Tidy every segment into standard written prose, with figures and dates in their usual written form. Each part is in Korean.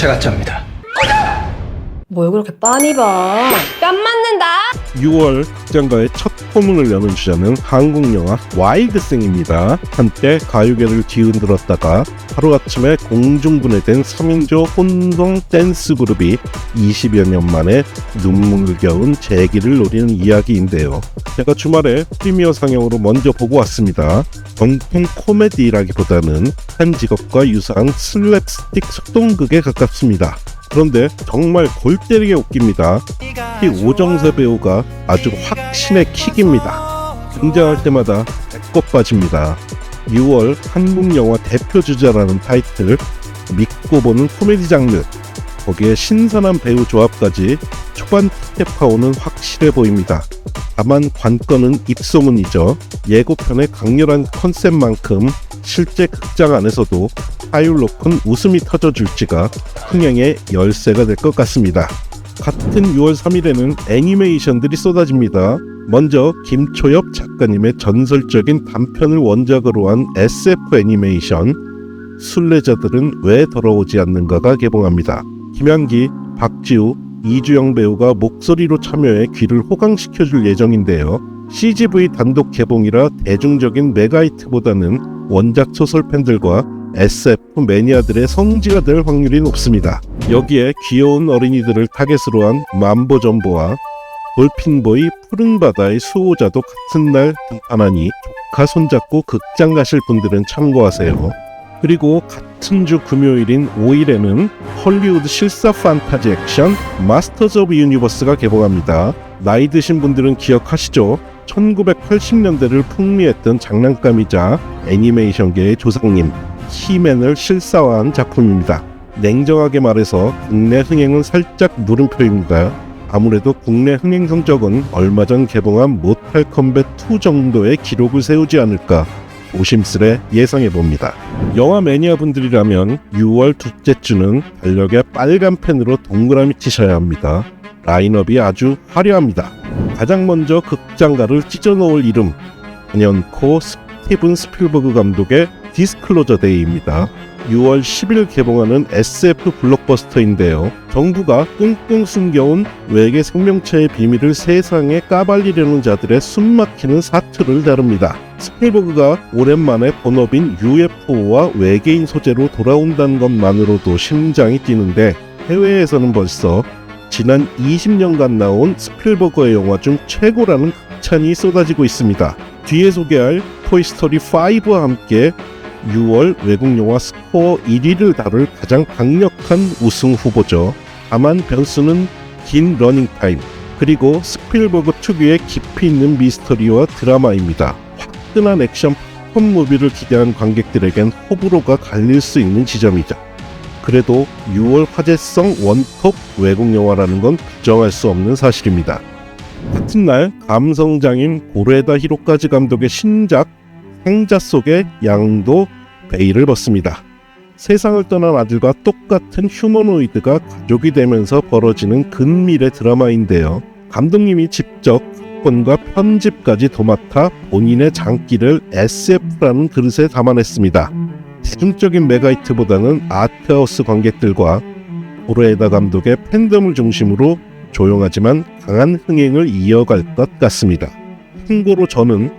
제가 짭니다. 뭘 그렇게 빤히 봐. 뺨 맞는다. 6월 극장가의 첫 포문을 여는 주자는 한국 영화 와일드생입니다. 한때 가요계를 뒤흔들었다가 하루아침에 공중분해된 3인조 혼성 댄스 그룹이 20여 년 만에 눈물겨운 재기를 노리는 이야기인데요. 제가 주말에 프리미어 상영으로 먼저 보고 왔습니다. 정통 코미디라기보다는 한 직업과 유사한 슬랩스틱 속동극에 가깝습니다. 그런데 정말 골 때리게 웃깁니다. 이 오정세 배우가 아주 확신의 킥입니다. 등장할 때마다 배꼽 빠집니다. 6월 한국 영화 대표 주자라는 타이틀, 믿고 보는 코미디 장르, 거기에 신선한 배우 조합까지 초반 티켓파워는 확실해 보입니다. 다만 관건은 입소문이죠. 예고편의 강렬한 컨셉만큼 실제 극장 안에서도 타율 높은 웃음이 터져줄지가 흥행의 열쇠가 될 것 같습니다. 같은 6월 3일에는 애니메이션들이 쏟아집니다. 먼저 김초엽 작가님의 전설적인 단편을 원작으로 한 SF 애니메이션 순례자들은 왜 돌아오지 않는가가 개봉합니다. 김양기, 박지우, 이주영 배우가 목소리로 참여해 귀를 호강시켜줄 예정인데요. CGV 단독 개봉이라 대중적인 메가히트보다는 원작 소설 팬들과 SF 매니아들의 성지가 될 확률이 높습니다. 여기에 귀여운 어린이들을 타겟으로 한 만보전보와 돌핀보이 푸른바다의 수호자도 같은 날 등판하니 조카 손잡고 극장 가실 분들은 참고하세요. 그리고 같은 주 금요일인 5일에는 헐리우드 실사 판타지 액션 마스터즈 오브 유니버스가 개봉합니다. 나이 드신 분들은 기억하시죠? 1980년대를 풍미했던 장난감이자 애니메이션계의 조상님 히맨을 실사화한 작품입니다. 냉정하게 말해서 국내 흥행은 살짝 물음표입니다. 아무래도 국내 흥행 성적은 얼마 전 개봉한 모탈 컴뱃 2 정도의 기록을 세우지 않을까 조심스레 예상해봅니다. 영화 매니아 분들이라면 6월 둘째 주는 달력에 빨간 펜으로 동그라미 치셔야 합니다. 라인업이 아주 화려합니다. 가장 먼저 극장가를 찢어놓을 이름, 단연코 스티븐 스필버그 감독의 디스클로저 데이입니다. 6월 10일 개봉하는 SF 블록버스터인데요. 정부가 끙끙 숨겨온 외계 생명체의 비밀을 세상에 까발리려는 자들의 숨막히는 사투를 다룹니다. 스필버그가 오랜만에 본업인 UFO와 외계인 소재로 돌아온다는 것만으로도 심장이 뛰는데 해외에서는 벌써 지난 20년간 나온 스필버거의 영화 중 최고라는 극찬이 쏟아지고 있습니다. 뒤에 소개할 토이스토리 5와 함께 6월 외국영화 스코어 1위를 다룰 가장 강력한 우승 후보죠. 다만 변수는 긴 러닝타임, 그리고 스필버그 특유의 깊이 있는 미스터리와 드라마입니다. 화끈한 액션 팝콘 무비를 기대한 관객들에겐 호불호가 갈릴 수 있는 지점이죠. 그래도 6월 화제성 원톱 외국영화라는 건 부정할 수 없는 사실입니다. 같은 날 감성장인 고레다 히로카즈 감독의 신작 생자 속의 양도 베일을 벗습니다. 세상을 떠난 아들과 똑같은 휴머노이드가 가족이 되면서 벌어지는 근미래 드라마인데요. 감독님이 직접 각본과 편집까지 도맡아 본인의 장기를 SF라는 그릇에 담아냈습니다. 대중적인 메가히트보다는 아트하우스 관객들과 고레에다 감독의 팬덤을 중심으로 조용하지만 강한 흥행을 이어갈 것 같습니다. 참고로 저는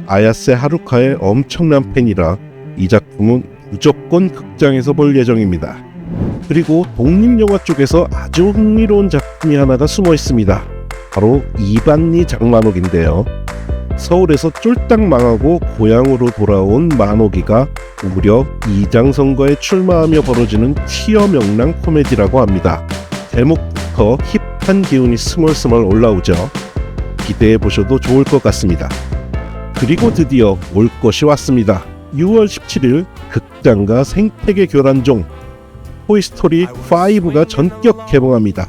아야세 하루카의 엄청난 팬이라 이 작품은 무조건 극장에서 볼 예정입니다. 그리고 독립영화 쪽에서 아주 흥미로운 작품이 하나가 숨어 있습니다. 바로 이반니 장만옥인데요. 서울에서 쫄딱 망하고 고향으로 돌아온 만옥이가 무려 2장 선거에 출마하며 벌어지는 티어 명랑 코미디라고 합니다. 제목부터 힙한 기운이 스멀스멀 올라오죠. 기대해보셔도 좋을 것 같습니다. 그리고 드디어 올 것이 왔습니다. 6월 17일 극장과 생태계 교란종 토이스토리 5가 전격 개봉합니다.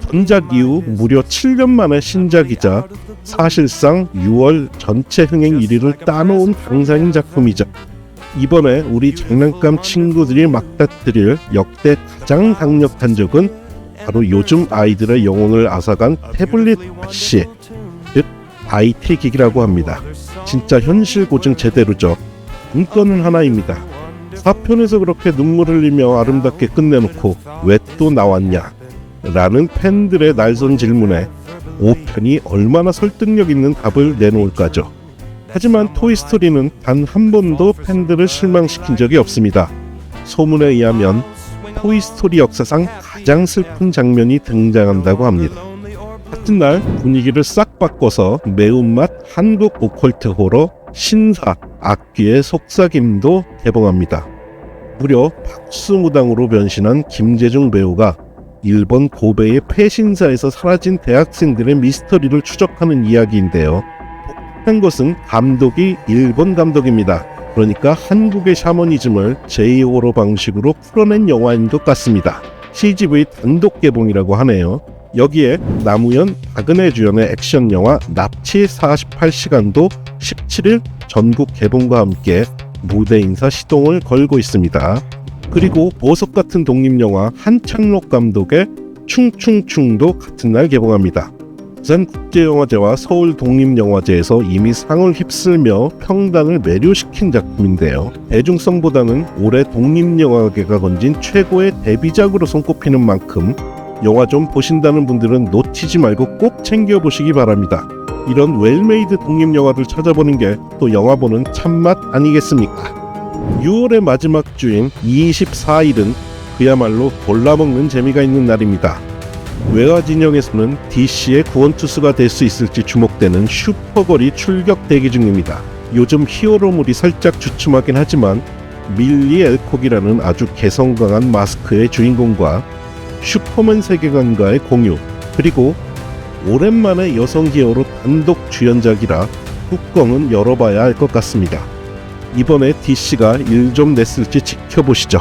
전작 이후 무려 7년 만의 신작이자 사실상 6월 전체 흥행 1위를 따놓은 당사인 작품이죠. 이번에 우리 장난감 친구들이 막다뜨릴 역대 가장 강력한 적은 바로 요즘 아이들의 영혼을 앗아간 태블릿 PC, 즉 IT 기기라고 합니다. 진짜 현실 고증 제대로죠. 문건은 하나입니다. 4편에서 그렇게 눈물 흘리며 아름답게 끝내놓고 왜 또 나왔냐? 라는 팬들의 날선 질문에 5편이 얼마나 설득력 있는 답을 내놓을까죠. 하지만 토이스토리는 단 한 번도 팬들을 실망시킨 적이 없습니다. 소문에 의하면 토이스토리 역사상 가장 슬픈 장면이 등장한다고 합니다. 같은 날 분위기를 싹 바꿔서 매운맛 한국 오컬트 호러 신사 악귀의 속삭임도 개봉합니다. 무려 박수무당으로 변신한 김재중 배우가 일본 고베의 폐신사에서 사라진 대학생들의 미스터리를 추적하는 이야기인데요. 독특한 것은 감독이 일본 감독입니다. 그러니까 한국의 샤머니즘을 제2호러 방식으로 풀어낸 영화인 것 같습니다. CGV 단독 개봉이라고 하네요. 여기에 남우현, 박은혜 주연의 액션 영화 납치 48시간도 17일 전국 개봉과 함께 무대 인사 시동을 걸고 있습니다. 그리고 보석 같은 독립영화 한창록 감독의 충충충도 같은 날 개봉합니다. 부산국제영화제와 서울 독립영화제에서 이미 상을 휩쓸며 평단을 매료시킨 작품인데요. 대중성보다는 올해 독립영화계가 건진 최고의 데뷔작으로 손꼽히는 만큼 영화 좀 보신다는 분들은 놓치지 말고 꼭 챙겨보시기 바랍니다. 이런 웰메이드 독립영화를 찾아보는 게 또 영화 보는 참맛 아니겠습니까? 6월의 마지막 주인 24일은 그야말로 골라먹는 재미가 있는 날입니다. 외화 진영에서는 DC의 구원투수가 될 수 있을지 주목되는 슈퍼걸이 출격 대기 중입니다. 요즘 히어로물이 살짝 주춤하긴 하지만 밀리 엘콕이라는 아주 개성 강한 마스크의 주인공과 슈퍼맨 세계관과의 공유, 그리고 오랜만에 여성 히어로 단독 주연작이라 뚜껑은 열어봐야 할 것 같습니다. 이번에 DC가 일 좀 냈을지 지켜보시죠.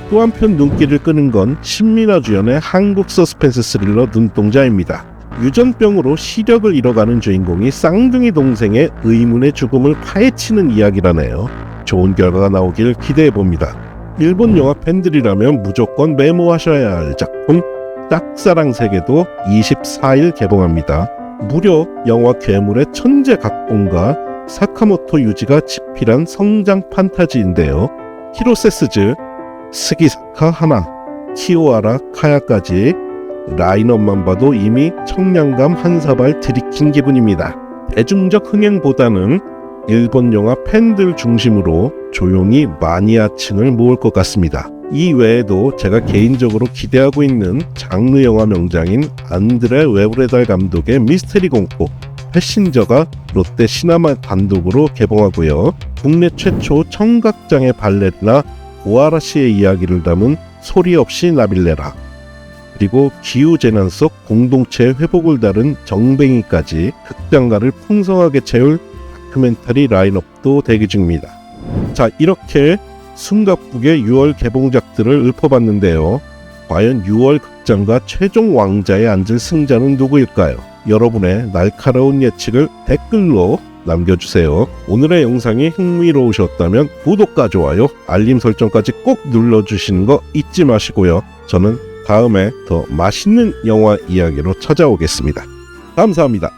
또 한편 눈길을 끄는 건 신민아 주연의 한국 서스펜스 스릴러 눈동자입니다. 유전병으로 시력을 잃어가는 주인공이 쌍둥이 동생의 의문의 죽음을 파헤치는 이야기라네요. 좋은 결과가 나오길 기대해봅니다. 일본 영화 팬들이라면 무조건 메모하셔야 할 작품 짝사랑 세계도 24일 개봉합니다. 무려 영화 괴물의 천재 각본가 사카모토 유지가 집필한 성장 판타지인데요. 히로세스즈, 스기사카 하나, 키오하라 카야까지 라인업만 봐도 이미 청량감 한 사발 들이킨 기분입니다. 대중적 흥행보다는 일본 영화 팬들 중심으로 조용히 마니아층을 모을 것 같습니다. 이 외에도 제가 개인적으로 기대하고 있는 장르 영화 명장인 안드레 웨브레달 감독의 미스테리 공포 패신저가 롯데 시나마 단독으로 개봉하고요. 국내 최초 청각장애 발레리나 오하라 씨의 이야기를 담은 소리 없이 나빌레라, 그리고 기후재난 속 공동체의 회복을 다룬 정뱅이까지 극장가를 풍성하게 채울 다큐멘터리 라인업도 대기 중입니다. 자, 이렇게 숨가쁘게 6월 개봉작들을 읊어봤는데요. 과연 6월 극장가 최종 왕자에 앉을 승자는 누구일까요? 여러분의 날카로운 예측을 댓글로 남겨주세요. 오늘의 영상이 흥미로우셨다면 구독과 좋아요, 알림 설정까지 꼭 눌러주시는 거 잊지 마시고요. 저는 다음에 더 맛있는 영화 이야기로 찾아오겠습니다. 감사합니다.